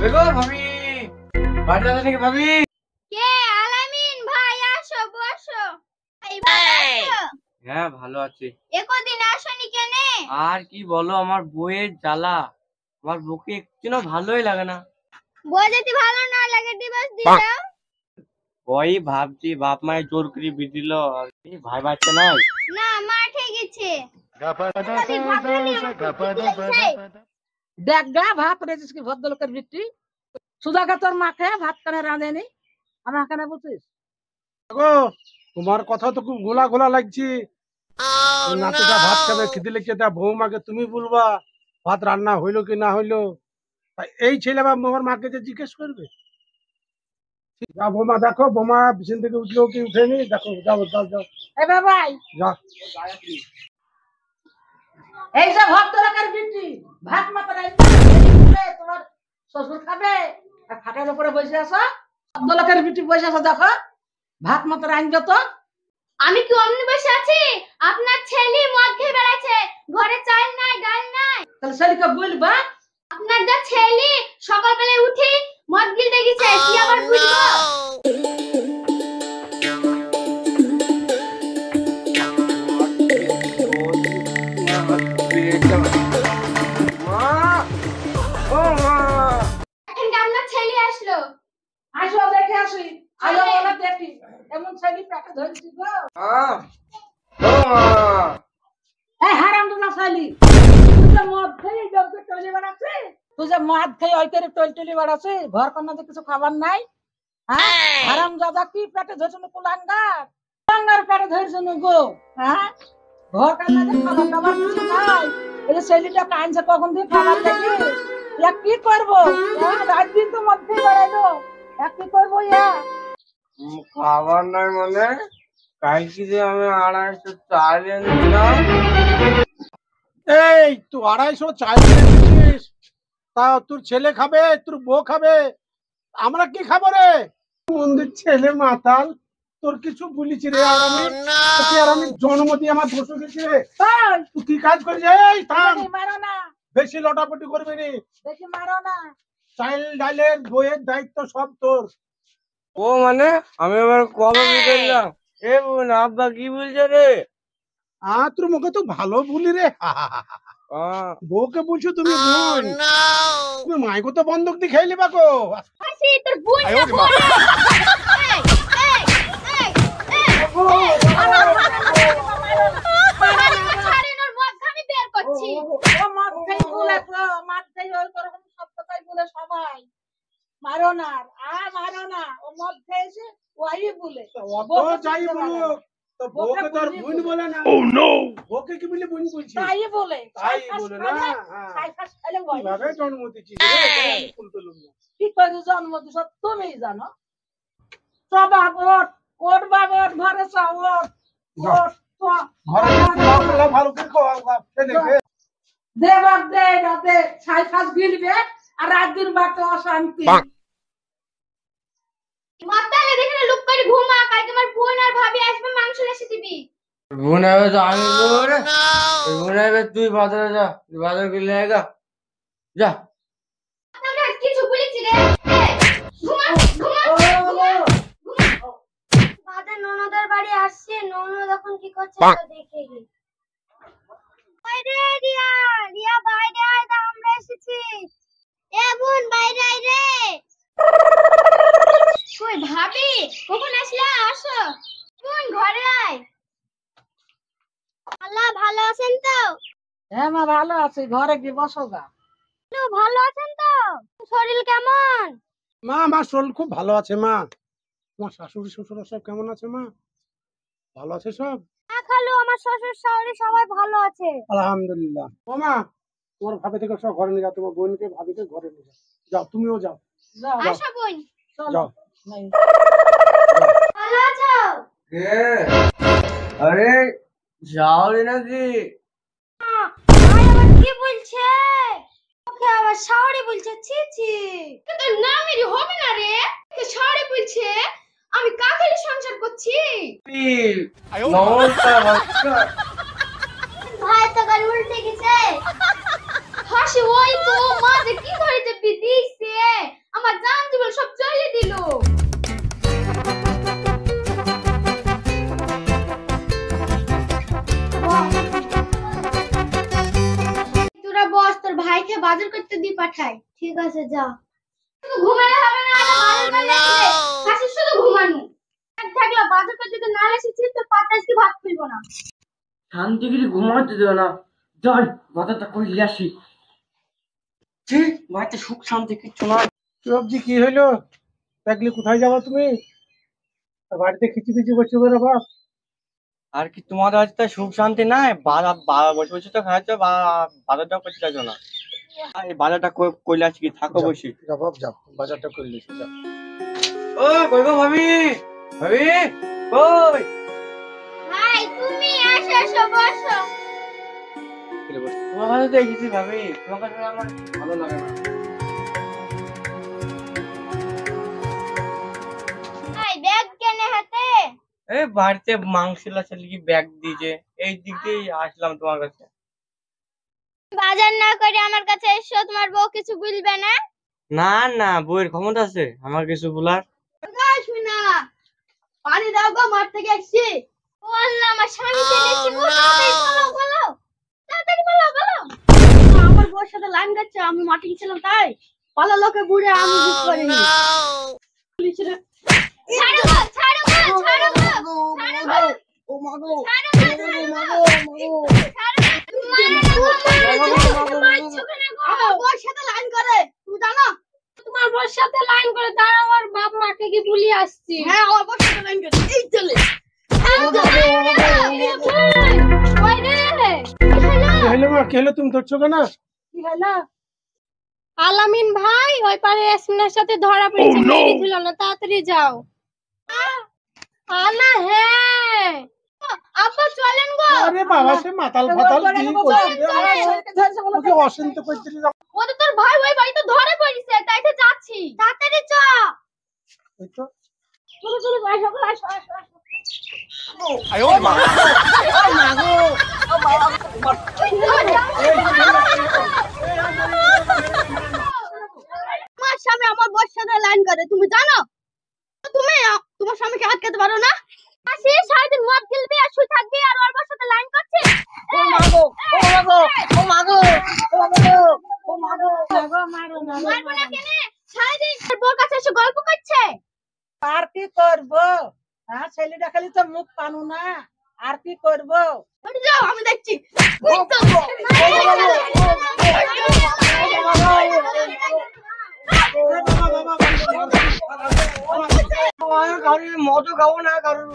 দেখো ভাবি, বাড়ি যাবে নাকি ভাবি? কে? আলামিন ভাই, আসো বসো। এই ভালো আছো? হ্যাঁ ভালো আছি। একদিন আসনি কেন? আর কি বলো, আমার বইয়ের জ্বালা, আমার বউকে একটুও ভালোই লাগে না। বউ যদি ভালো না লাগে ডিভোর্স দিয়ে দাও। ওই ভাবছি বাপ মায়ের জোর করে বিদিল, আর কি ভাই বাচ্চা নাই। না, মাঠে গেছে। দেখ গা ভাত রেছিস কি ভদ্রলোকের বৃত্তি। সুধাকে তোর মাকে ভাত কানে রাঁধেনি, আমার কানে বলছিস? তোমার কথা তো খুব ঘোলা ঘোলা লাগছে। নাতিটা ভাত খাবে, খিদে লেগেছে, তা বৌমাকে তুমি বলবা ভাত রান্না হইলো কি না হইলো। এই ছেলে বা আমার মাকে যে জিজ্ঞেস করবে। যা বৌমা, দেখো বৌমা বিছান থেকে উঠলো কি উঠেনি, দেখো যাও যাও যাও। এ বাবাই, যা। এই যে ভদ্রলোকের বৃত্তি, ভাত মাত্র তোমার শ্বশুর খাবে আর খাটের উপরে বসে আছো। ভদ্রলোকের বৃত্তি বসে আছো, দেখো ভাত মাত্র আনবে তো। আমি কি অমনি বসে আছি? আপনার ছেলে মদ খেয়ে বেড়াচ্ছে, ঘরে চাল নাই ডাল নাই। তাহলে ছেলেকে বলবা। আপনার যা ছেলে সকালবেলায় উঠে মদ গিলতে গেছে, কি আবার বুঝবো? এখন আপনার ছেলে আসলো। আসো দেখে আসি, আলো বলে দেখি এমন ছেলে পেটে ধরেছি গো। এই হারামজাদা ছেলে, তুই যে মদ খেয়ে জগতে টলি বাড়াচ্ছে, তুই যে মদ খেয়ে ওই করে টলি বাড়াচ্ছে, ঘর কন্যাতে কিছু খাবার নাই। হ্যাঁ, হারামজাদা কি পেটে ধরেছে? কুলাঙ্গার কুলাঙ্গার পেটে ধরেছে গো। হ্যাঁ, ঘর কন্যাতে খাবার দাবার কিছু নাই। এই যে ছেলেটা কাঁদছে কখন দিয়ে খাবার দেখি, কি করবো? রাত দিন তো মদ খেয়ে বেড়াইলো, কি করবো? খাবার নাই মানে কালকে যে আমি 250 চাল এনেছিলাম। এই তুই 250 চাল দিয়েছিস, তা তোর ছেলে খাবে, তোর বউ খাবে, আমরা কি খাবো রে? মন্দির ছেলে মাতাল, তোর কিছু বলিছি রে? আর আমি জন্ম দিয়ে আমার দোষ গেছে রে। তুই কি কাজ করিস? এই থাম, মারো না, বেশি লটাপটি করবি নি। বেশি মারো না। চাল ডালের বইয়ের দায়িত্ব সব তোর। ও মানে আমি আবার কবে বিকেলাম? এ বোন, আব্বা কি বলছে রে? তোর মুখে তো ভালো ভুলি রে। বউকে বলছো তুমি বোন, তুমি মাইকো তো বন্ধক দিয়ে খেয়ে লিবা গো। হাসি তোর বোন না বোন। মারো না, মারো না, ও মদ খেয়েছে ওই বলে। যাই বলুক, তো বউকে তো আর বোন বলে না। বউকে কি বলে বোন বলছি? তাই বলে না। কিভাবে জন্ম দিচ্ছি কি করে জন্ম দিছ তুমি জানো। সবা ওট ওট বাবা ওট, ঘরে চা ওট ওট। ভালো করে দেবাক দে রাতে ছাই ফাঁস গিলবে আর রাত দিন বাড়তে অশান্তি। মাতালে দেখে না, লুক করে ঘুমা, কালকে আমার বোন আর ভাবি আসবে, মাংস এসে দিবি। বোন আবে তো আমি বলবো রে। বোন আবে তুই বাজারে যা, তুই বাজার করে নিয়ে আয় যা। আপনার কিছু বলেছি রে? ঘুমা ঘুমা। বাজার ননদের বাড়ি আসছে, ননদ এখন কি করছে তা দেখে গে। বাইরে রিয়া, রিয়া বাইরে আয়, দা আমরা এসেছি। এ বোন বাইরে আয় রে। কই ভাবি, কখন আসলা? আসো বোন, ঘরে আয়। আল্লাহ ভালো আছেন তো? হ্যাঁ মা ভালো আছি, ঘরে গিয়ে বসো গা। ভালো আছেন তো? শরীর কেমন? মা, আমার শরীর খুব ভালো আছে মা। তোমার শাশুড়ি শ্বশুর সব কেমন আছে মা? ভালো আছে সব? খালু, আমার শ্বশুর শাশুড়ি সবাই ভালো আছে আলহামদুলিল্লাহ। ও মা, তোমার ভাবি থেকে সব ঘরে নিয়ে যাও, তোমার বোনকে ভাবিকে ঘরে নিয়ে যাও। যাও, তুমিও যাও। আসো বোন। যাও। ভালো আছো? আরে যাওনি নাকি? ভাই আবার কি বলছে? ওকে আবার শাওরি বলছে। ছি ছি, তোর নামেরই হবে না রে, তুই শাওরি বলছে। আমি কাকের সংসার করছি? নমস্কার। ভাই তো গান উল্টে গেছে। হাসি ওই তো মা যে কি ধরেছে বিদিছে। আমার জান জীবন সব চলে দিল। তোরা বস, তোর ভাইকে বাজার করতে দি পাঠাই। ঠিক আছে যা। শুধু ঘুমালে হবে না, বাজার করে আসলে খাসি শুধু ঘুমানো। থাকলে বাজার করতে যদি না এসেছিস তো পাতাসকে ভাত খুলব না। শান্তি করে ঘুমাতে দিও না, চল বাজারটা করে নিয়ে আসি। ছি, বাড়িতে সুখ শান্তি কিচ্ছু না। সবজি কি হইলো? দেখলি কোথায় যাবো তুমি? আর বাড়িতে খিচিপিচি করছো বেরো বাপ। আর কি তোমাদের আজকে সুখ শান্তি নাই? বসে বসে তো খাচ্ছ, বাজারটা করতে চাইছো না। আর এই বাজারটা করলে আজকে থাকো বসে। যাও বাপ, যাও বাজারটা করে নিয়েছি, যাও। ও কই গো ভাবি, ভাবি কই? ভাই তুমি আসো, এসো বসো। তোমার কাছে দেখেছি ভাবি, তোমার কাছে আমার ভালো লাগে না। ভাই ব্যাগ কেনে হাতে? এই বাড়িতে মাংস আছে কি ব্যাগ দিয়েছে, এই দিক দিয়েই আসলাম তোমার কাছে। বাজার না করে আমার কাছে এসো, তোমার বউ কিছু বলবে না? না না, বউয়ের ক্ষমতা আছে আমার কিছু বলার? আসবি না, পানি দাও গো, মাঠ থেকে আসছি। বললাম আমার স্বামী চলে এসেছে, বলো তাড়াতাড়ি বলো। আমার বউর সাথে লাইন গাচ্ছে, আমি মাঠে গেছিলাম তাই পালা লোকে বুড়ে আমি বুঝতে পারিনি। তোমার বউর সাথে লাইন করে দাঁড়া, আমার বাপ মাকে কি বলি আসছি। হ্যাঁ আমার বউর সাথে লাইন করে এই চলে। কি হইলো মা, কি হইলো? তুমি ধরছো কেন? কি হলো? আলামিন ভাই ওই পারে ইয়াসমিনের সাথে ধরা পড়েছে, মেরে দিল না, তাড়াতাড়ি যাও। আলা হ্যাঁ আপা চলেন গো। আরে বাবা, সে মাতাল ফাতাল কি করছিস? ওকে অশান্ত করছিস। ওদের তোর ভাই ওই বাড়িতে ধরে পড়েছে, তাই তো যাচ্ছি, তাড়াতাড়ি চ। এই তো চলো চলো আসো আসো। আমার স্বামী আমার বউর সাথে লাইন করে, তুমি জানো? তুমি তোমার স্বামীকে আটকাতে পারো না? আসি সারাদিন মদ গিলবি আর শুয়ে থাকবি আর ওর বউর সাথে লাইন করছে। মারবো না কেনে? সারাদিন তোর বউর কাছে এসে গল্প করছে। আর কি করবো? হ্যাঁ, ছেলেটা খালি তো মুখ পানু না, আর কি করবো? যাও আমি দেখছি। মদ খাবো না কারণ